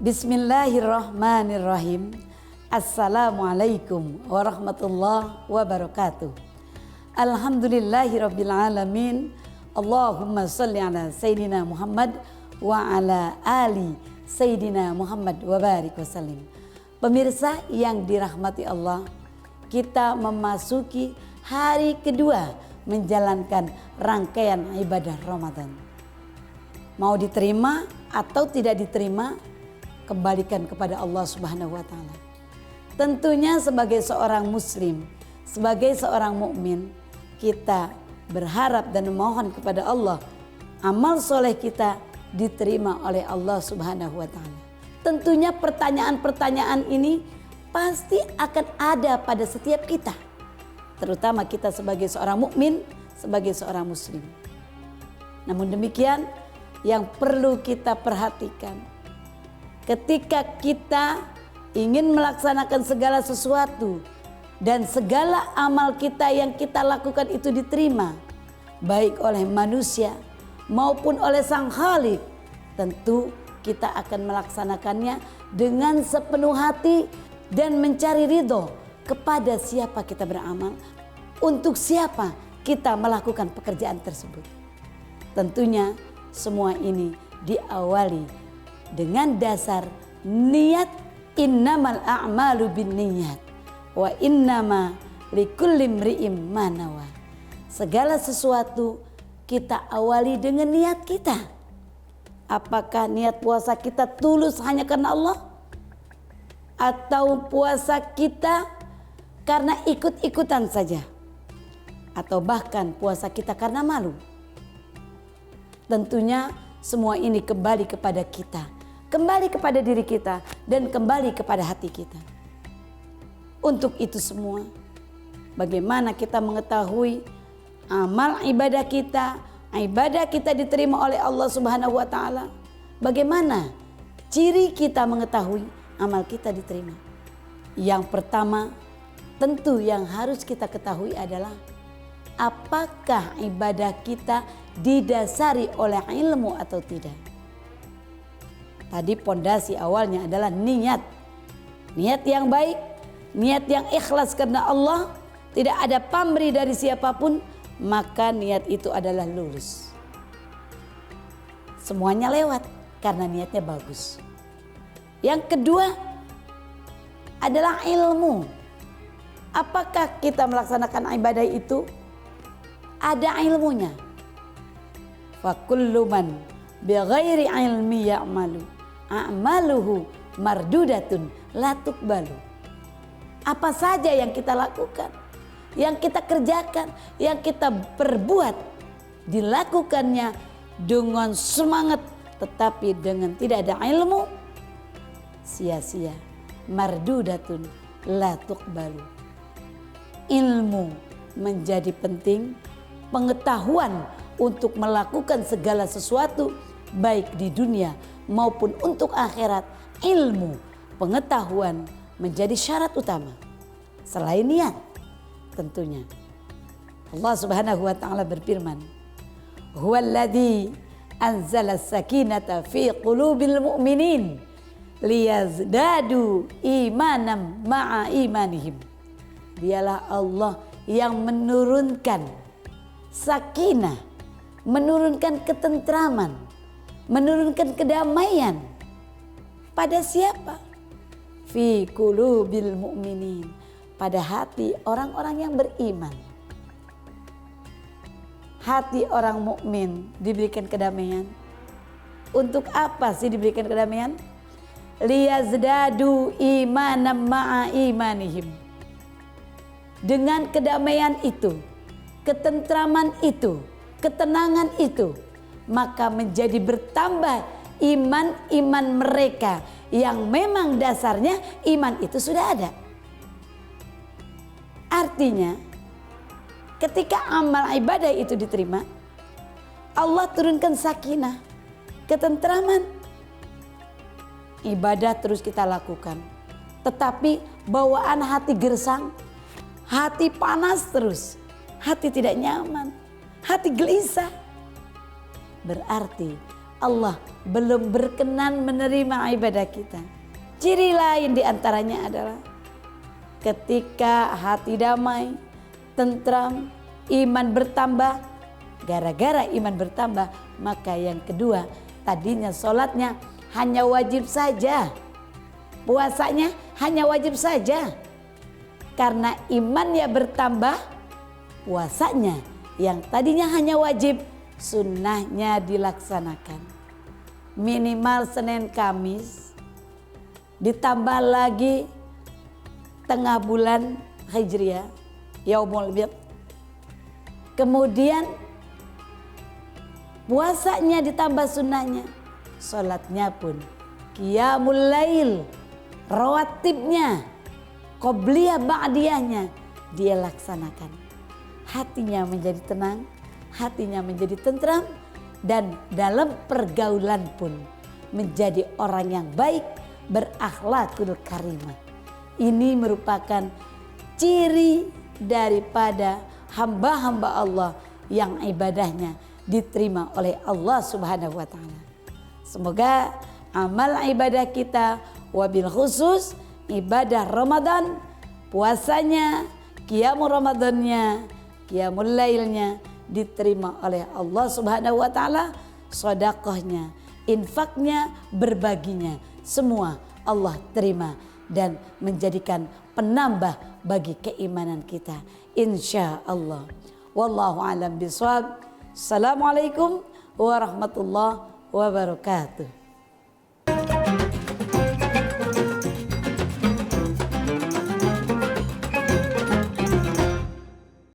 Bismillahirrahmanirrahim. Assalamualaikum warahmatullahi wabarakatuh. Alhamdulillahirabbil alamin. Allahumma shalli ala sayyidina Muhammad wa ala ali sayyidina Muhammad wa barik wasallim. Pemirsa yang dirahmati Allah, kita memasuki hari kedua menjalankan rangkaian ibadah Ramadan. Mau diterima atau tidak diterima, kembalikan kepada Allah Subhanahu wa taala. Tentunya sebagai seorang muslim, sebagai seorang mukmin, kita berharap dan memohon kepada Allah amal soleh kita diterima oleh Allah Subhanahu wa taala. Tentunya pertanyaan-pertanyaan ini pasti akan ada pada setiap kita, terutama kita sebagai seorang mukmin, sebagai seorang muslim. Namun demikian, yang perlu kita perhatikan, ketika kita ingin melaksanakan segala sesuatu dan segala amal kita yang kita lakukan itu diterima, baik oleh manusia maupun oleh Sang Khalik, tentu kita akan melaksanakannya dengan sepenuh hati dan mencari ridho kepada siapa kita beramal, untuk siapa kita melakukan pekerjaan tersebut. Tentunya semua ini diawali dengan dasar niat, innamal a'malu binniyat wa innama likulli imri'in ma nawa. Segala sesuatu kita awali dengan niat kita. Apakah niat puasa kita tulus hanya karena Allah, atau puasa kita karena ikut-ikutan saja, atau bahkan puasa kita karena malu? Tentunya semua ini kembali kepada kita, kembali kepada diri kita, dan kembali kepada hati kita. Untuk itu semua, bagaimana kita mengetahui amal ibadah kita diterima oleh Allah Subhanahu wa taala? Bagaimana ciri kita mengetahui amal kita diterima? Yang pertama, tentu yang harus kita ketahui adalah apakah ibadah kita didasari oleh ilmu atau tidak. Tadi pondasi awalnya adalah niat. Niat yang baik, niat yang ikhlas karena Allah, tidak ada pamrih dari siapapun, maka niat itu adalah lurus. Semuanya lewat karena niatnya bagus. Yang kedua adalah ilmu. Apakah kita melaksanakan ibadah itu ada ilmunya? Fa kullu man bighairi ilmi ya'malu a'maluhu mardudatun la tuqbalu. Apa saja yang kita lakukan, yang kita kerjakan, yang kita perbuat, dilakukannya dengan semangat tetapi dengan tidak ada ilmu, sia-sia. Mardudatun la tuqbalu. Ilmu menjadi penting, pengetahuan untuk melakukan segala sesuatu baik di dunia maupun untuk akhirat. Ilmu, pengetahuan menjadi syarat utama selain niat. Tentunya Allah Subhanahu wa taala berfirman, huwallazi anzala sakinata fi qulubil mu'minin liyazdadu imanan ma'a imanihim. Dialah Allah yang menurunkan sakinah, menurunkan ketentraman, menurunkan kedamaian pada siapa? Fi qulubil mu'minin, pada hati orang-orang yang beriman. Hati orang mukmin diberikan kedamaian. Untuk apa sih diberikan kedamaian? Liyazdadu imanan ma'a imanihim. Dengan kedamaian itu, ketentraman itu, ketenangan itu, maka menjadi bertambah iman-iman mereka yang memang dasarnya iman itu sudah ada. Artinya ketika amal ibadah itu diterima, Allah turunkan sakinah, ketentraman. Ibadah terus kita lakukan, tetapi bawaan hati gersang, hati panas terus, hati tidak nyaman, hati gelisah. Berarti Allah belum berkenan menerima ibadah kita. Ciri lain diantaranya adalah ketika hati damai, tentram, iman bertambah. Gara-gara iman bertambah, maka yang kedua, tadinya sholatnya hanya wajib saja, puasanya hanya wajib saja. Karena imannya bertambah, puasanya yang tadinya hanya wajib, sunnahnya dilaksanakan. Minimal Senin Kamis, ditambah lagi tengah bulan Hijriah, Yaumul Bid. Kemudian puasanya ditambah sunnahnya, sholatnya pun qiyamul lail, rawatibnya, qobliyah ba'diyahnya dia laksanakan. Hatinya menjadi tenang, hatinya menjadi tentram, dan dalam pergaulan pun menjadi orang yang baik, berakhlakul karimah. Ini merupakan ciri daripada hamba-hamba Allah yang ibadahnya diterima oleh Allah Subhanahu wa taala. Semoga amal ibadah kita, wabil khusus ibadah Ramadan, puasanya, qiyamul Ramadannya, qiyamul lailnya diterima oleh Allah Subhanahu wa taala, sedekahnya, infaknya, berbaginya, semua Allah terima dan menjadikan penambah bagi keimanan kita, insya Allah. Wallahu a'lam bishawab. Assalamualaikum warahmatullahi wabarakatuh.